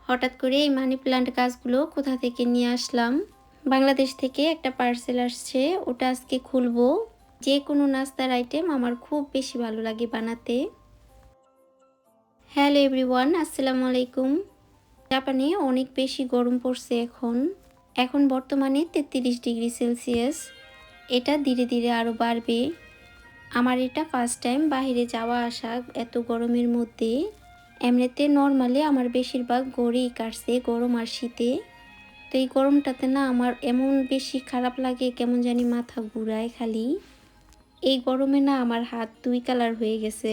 হঠাৎ করে এই মানি প্ল্যান্ট গাছগুলো কোথা থেকে নিয়ে আসলাম। বাংলাদেশ থেকে একটা পার্সেল আসছে, ওটা আজকে খুলবো। যে কোনো নাস্তার আইটেম আমার খুব বেশি ভালো লাগে বানাতে। হ্যালো এভরিওয়ান, আসসালামু আলাইকুম। জাপানে অনেক বেশি গরম পড়ছে এখন বর্তমানে 33 ডিগ্রি সেলসিয়াস। এটা ধীরে ধীরে আরও বাড়বে। আমার এটা ফার্স্ট টাইম বাইরে যাওয়া আসা এত গরমের মধ্যে। এমনিতে নর্মালি আমার বেশিরভাগ গড়েই কাটছে গরম আর শীতে। তো এই গরমটাতে না আমার এমন বেশি খারাপ লাগে, কেমন জানি মাথা ঘুরায় খালি। এই গরমে না আমার হাত 2 কালার হয়ে গেছে।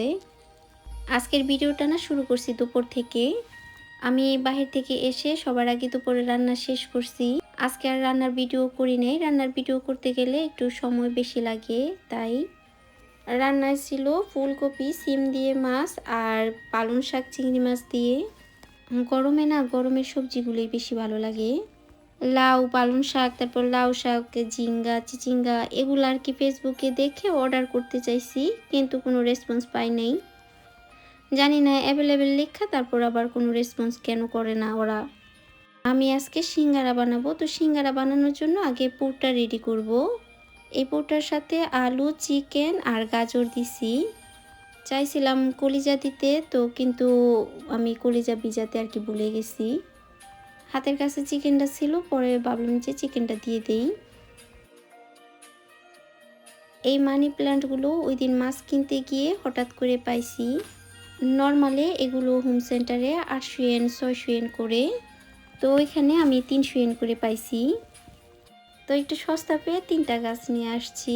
আজকের ভিডিওটা না শুরু করছি দুপুর থেকে। আমি বাহির থেকে এসে সবার আগে দুপুরে রান্না শেষ করছি। আজকে আর রান্নার ভিডিও করি নাই, রান্নার ভিডিও করতে গেলে একটু সময় বেশি লাগে। তাই রান্নায় ছিল ফুলকপি সিম দিয়ে মাছ আর পালং শাক চিংড়ি মাছ দিয়ে। গরমে না গরমের সবজিগুলোই বেশি ভালো লাগে। লাউ পালং শাক, তারপর লাউ শাক, ঝিঙ্গা চিচিঙ্গা, এগুলো আর কি ফেসবুকে দেখে অর্ডার করতে চাইছি, কিন্তু কোনো রেসপন্স পাই নাই। জানি না অ্যাভেলেবেল লেখা, তারপর আবার কোনো রেসপন্স কেন করে না ওরা। আমি আজকে সিঙ্গারা বানাবো। তো সিঙ্গারা বানানোর জন্য আগে পুরটা রেডি করব। এই পুরটার সাথে আলু, চিকেন আর গাজর দিছি। চাইছিলাম কলিজা দিতে, তো কিন্তু আমি কলিজা ভিজাতে আর কি ভুলে গেছি। হাতের কাছে চিকেনটা ছিল, পরে ভাবলাম যে চিকেনটা দিয়ে দেই। এই মানি প্ল্যান্টগুলো ওই দিন মাছ কিনতে গিয়ে হঠাৎ করে পাইছি। নর্মালে এগুলো হোম সেন্টারে 800 ইয়েন 600 ইয়েন করে, তো এখানে আমি 300 ইয়েন করে পাইছি। তো একটু সস্তা পেয়ে 3টা গাছ নিয়ে আসছি।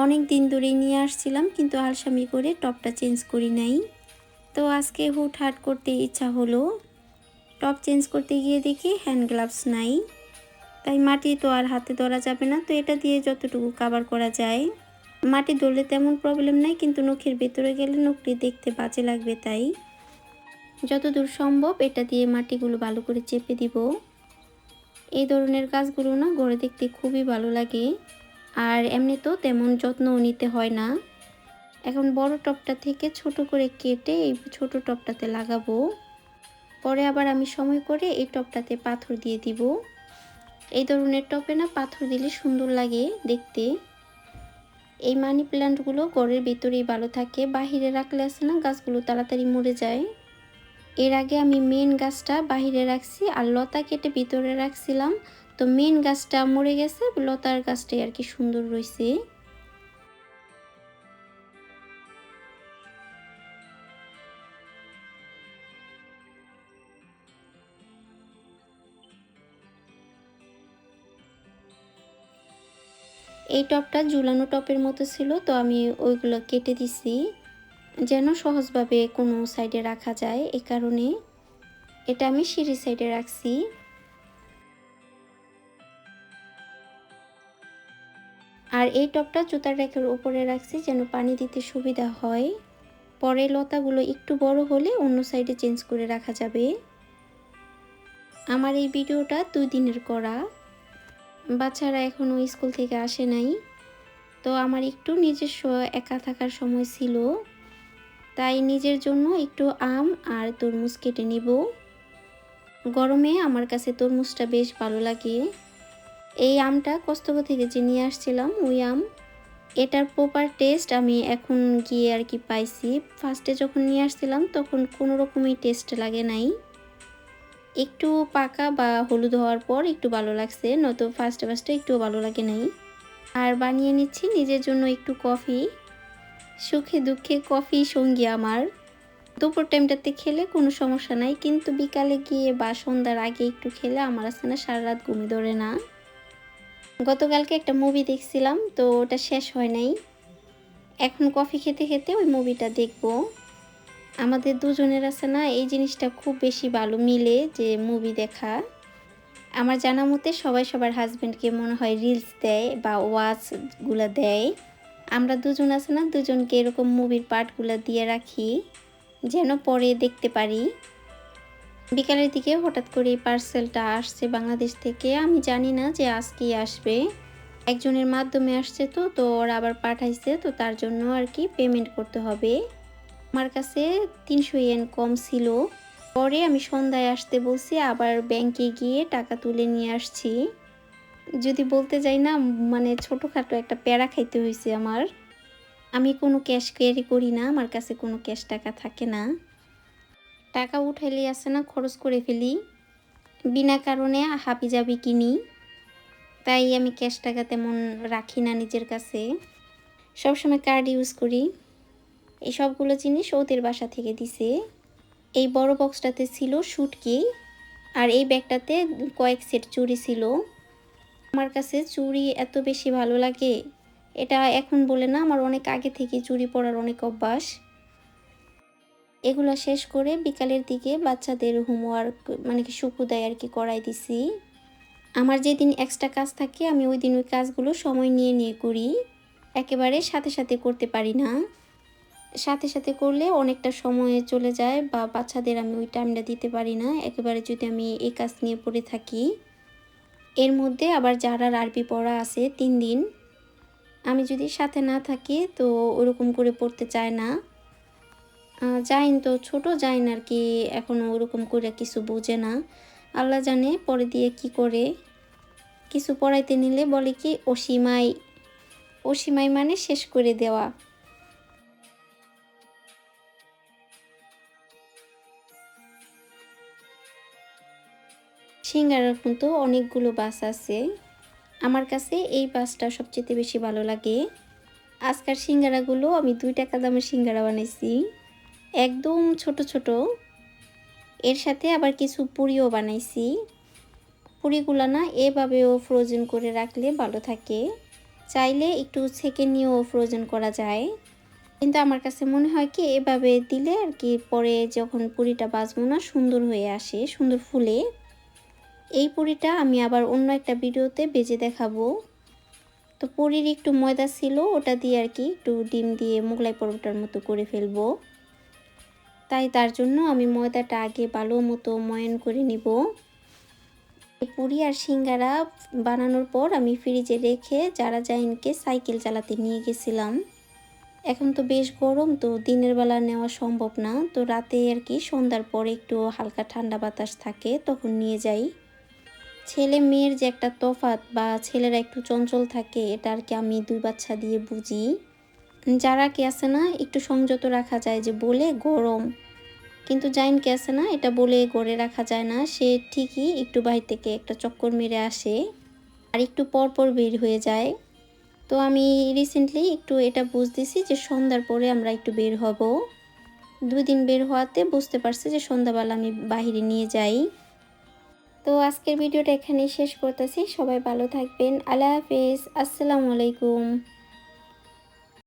অনেক দিন ধরেই নিয়ে আসছিলাম, কিন্তু আলসামি করে টপটা চেঞ্জ করি নাই। তো আজকে হুটহাট করতে ইচ্ছা হলো। টপ চেঞ্জ করতে গিয়ে দেখি হ্যান্ড গ্লাভস নাই। তাই মাটি তো আর হাতে ধরা যাবে না, তো এটা দিয়ে যতটুকু কভার করা যায়। মাটি ধরলে তেমন প্রবলেম নাই, কিন্তু নখের ভেতরে গেলে নখটি দেখতে বাজে লাগবে। তাই যতদূর সম্ভব এটা দিয়ে মাটিগুলো ভালো করে চেপে দিব। এই ধরনের কাজগুলো না ঘরে দেখতে খুবই ভালো লাগে, আর এমনিতেও তেমন যত্নও নিতে হয় না। এখন বড় টপটা থেকে ছোট করে কেটে এই ছোট টপটাতে লাগাবো। পরে আবার আমি সময় করে এই টপটাতে পাথর দিয়ে দিব। এই ধরনের টপে না পাথর দিলে সুন্দর লাগে দেখতে। এই মানি প্ল্যান্টগুলো ঘরের ভিতরেই ভালো থাকে, বাহিরে রাখলে আছে না গাছগুলো তাড়াতাড়ি মরে যায়। এর আগে আমি মেন গাছটা বাহিরে রাখছি আর লতা কেটে ভিতরে রাখছিলাম। তো মেন গাছটা মরে গেছে, লতার গাছটাই আর কি সুন্দর রয়েছে। এই টপটা ঝুলানো টপের মতো ছিল, তো আমি ওইগুলো কেটে দিছি যেন সহজভাবে কোনো সাইডে রাখা যায়। এই কারণে এটা আমি সিঁড়ি সাইডে রাখছি। আর এই টপটা জুতার র্যাকের উপরে রাখছি যেন পানি দিতে সুবিধা হয়। পরে লতাগুলো একটু বড় হলে অন্য সাইডে চেঞ্জ করে রাখা যাবে। আমার এই ভিডিওটা 2 দিনের করা। বাচ্চারা এখনও স্কুল থেকে আসে নাই, তো আমার একটু নিজস্ব একা থাকার সময় ছিল, তাই নিজের জন্য একটু আম আর তরমুজ কেটে নিব। গরমে আমার কাছে তরমুজটা বেশ ভালো লাগে। এই আমটা কষ্টকো থেকে যে নিয়ে আসছিলাম ওই আম। এটার প্রপার টেস্ট আমি এখন গিয়ে আর কি পাইছি। ফার্স্টে যখন নিয়ে আসছিলাম তখন কোনো রকমই টেস্ট লাগে নাই। একটু পাকা বা হলুদ হওয়ার পর একটু ভালো লাগছে, নয়তো ফার্স্টে একটুও ভালো লাগে নাই। আর বানিয়ে নিচ্ছি নিজের জন্য একটু কফি। সুখে দুঃখে কফি সঙ্গী আমার। দুপুর টাইমটাতে খেলে কোনো সমস্যা নাই, কিন্তু বিকালে গিয়ে বা সন্ধ্যার আগে একটু খেলে আমার আছে না সারা রাত ঘুমে ধরে না। গতকালকে একটা মুভি দেখছিলাম, তো ওটা শেষ হয় নাই। এখন কফি খেতে খেতে ওই মুভিটা দেখব। আমাদের দুজনের আছে না এই জিনিসটা খুব বেশি ভালো মিলে, যে মুভি দেখা। আমার জানা মতে সবাই সবার হাজব্যান্ডকে মনে হয় রিলস দেয় বা ওয়াচগুলো দেয়। আমরা দুজন আছে না দুজনকে এরকম মুভির পার্টগুলো দিয়ে রাখি যেন পরে দেখতে পারি। বিকালের দিকে হঠাৎ করে পার্সেলটা আসছে বাংলাদেশ থেকে। আমি জানি না যে আজকেই আসবে, একজনের মাধ্যমে আসছে, তো ওরা আবার পাঠাইছে, তো তার জন্য আর কি পেমেন্ট করতে হবে। আমার কাছে 300 ইয়েন কম ছিল। পরে আমি সন্ধ্যায় আসতে বলছি, আবার ব্যাংকে গিয়ে টাকা তুলে নিয়ে আসছি। যদি বলতে যাই না, মানে ছোটোখাটো একটা প্যারা খাইতে হয়েছে আমার। আমি কোনো ক্যাশ ক্যারি করি না, আমার কাছে কোনো ক্যাশ টাকা থাকে না। টাকা উঠাইলেই আছে না খরচ করে ফেলি, বিনা কারণে হাবিজাবি কিনি। তাই আমি ক্যাশ টাকা তেমন রাখি না নিজের কাছে, সবসময় কার্ড ইউজ করি। এই সবগুলো জিনিস ওদের বাসা থেকে দিছে। এই বড় বক্সটাতে ছিল শুটকি, আর এই ব্যাগটাতে কয়েক সেট চুড়ি ছিল। আমার কাছে চুড়ি এত বেশি ভালো লাগে, এটা এখন বলে না, আমার অনেক আগে থেকে চুড়ি পরার অনেক অভ্যাস। এগুলো শেষ করে বিকালের দিকে বাচ্চাদের হোমওয়ার্ক মানে কি শুকুদায় আর কি করাই দিছি। আমার যেদিন এক্সট্রা কাজ থাকে আমি ওই দিন ওই কাজগুলো সময় নিয়ে নিয়ে করি, একেবারে সাথে সাথে করতে পারি না। সাথে সাথে করলে অনেকটা সময় চলে যায় বা বাচ্চাদের আমি ওই টাইমটা দিতে পারি না, একেবারে যদি আমি এই কাজ নিয়ে পড়ে থাকি। এর মধ্যে আবার যারা আরবি পড়া আছে 3 দিন, আমি যদি সাথে না থাকি তো ওরকম করে পড়তে চায় না। জাইন তো ছোট, জাইন আর কি এখনও ওরকম করে কিছু বোঝে না। আল্লাহ জানে পরে দিয়ে কি করে। কিছু পড়াইতে নিলে বলে কি অসীমাই, অসীমাই মানে শেষ করে দেওয়া। সিঙ্গারার কিন্তু অনেকগুলো বাস আছে, আমার কাছে এই বাসটা সবচেয়ে বেশি ভালো লাগে। আজকাল সিঙ্গারাগুলো আমি 2 টাকা দামের সিঙ্গারা বানাইছি, একদম ছোট ছোট। এর সাথে আবার কিছু পুরিও বানাইছি। পুরিগুলো না এভাবেও ফ্রোজেন করে রাখলে ভালো থাকে, চাইলে একটু ছেঁকে নিয়েও ফ্রোজেন করা যায়। কিন্তু আমার কাছে মনে হয় কি এভাবে দিলে আর কি পরে যখন পুরিটা ভাজবো না সুন্দর হয়ে আসে, সুন্দর ফুলে। এই পুরিটা আমি আবার অন্য একটা ভিডিওতে ভেজে দেখাবো। তো পুরির একটু ময়দা ছিল, ওটা দিয়ে আর কি একটু ডিম দিয়ে মোগলাই পরোটার মতো করে ফেলবো। তাই তার জন্য আমি ময়দাটা আগে ভালো মতো ময়ান করে নিব। পুরি আর সিঙ্গারা বানানোর পর আমি ফ্রিজে রেখে যারা জাইনকে সাইকেল চালাতে নিয়ে গেছিলাম। এখন তো বেশ গরম, তো দিনের বেলা নেওয়া সম্ভব না, তো রাতে আর কি সন্ধ্যার পরে একটু হালকা ঠান্ডা বাতাস থাকে তখন নিয়ে যাই। ছেলে মেয়ের যে একটা তফাৎ, বা ছেলেরা একটু চঞ্চল থাকে, এটা আর কি আমি 2 বাচ্চা দিয়ে বুঝি। যারা কি আছে না একটু সংযত রাখা যায় যে বলে গরম, কিন্তু জাইনকে আছে না এটা বলে ঘরে রাখা যায় না, সে ঠিকই একটু বাইরে থেকে একটা চক্কর মেরে আসে আর একটু পর পর বের হয়ে যায়। তো আমি রিসেন্টলি একটু এটা বুঝতেছি যে সন্ধ্যার পরে আমরা একটু বের হব। 2 দিন বের হওয়াতে বুঝতে পারছি যে সন্ধ্যাবেলা আমি বাইরে নিয়ে যাই। তো আজকের ভিডিওটা এখানেই শেষ করতেছি, সবাই ভালো থাকবেন, আল্লাহ হাফেজ, আসসালামু আলাইকুম।